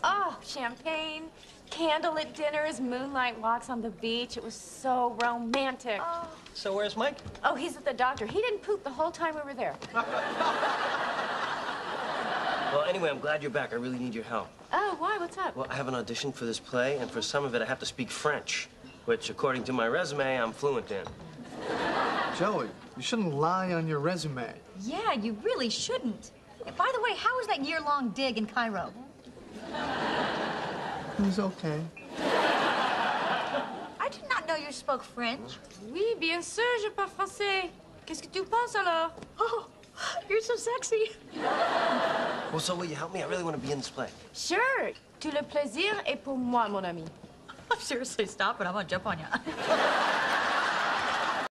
Oh, champagne, candlelit dinners, moonlight walks on the beach. It was so romantic. Oh. So where's Mike? Oh, he's at the doctor. He didn't poop the whole time we were there. Well, anyway, I'm glad you're back. I really need your help. Oh, why? What's up? Well, I have an audition for this play, and for some of it, I have to speak French, which, according to my resume, I'm fluent in. Joey, you shouldn't lie on your resume. Yeah, you really shouldn't. By the way, how was that year-long dig in Cairo? It was okay. I did not know you spoke French. Oui, bien sûr, je parle français. Qu'est-ce que tu penses alors? Oh, you're so sexy. Well, so will you help me? I really want to be in this play. Sure. Tout le plaisir est pour moi, mon ami. Seriously, stop it. I'm gonna jump on you.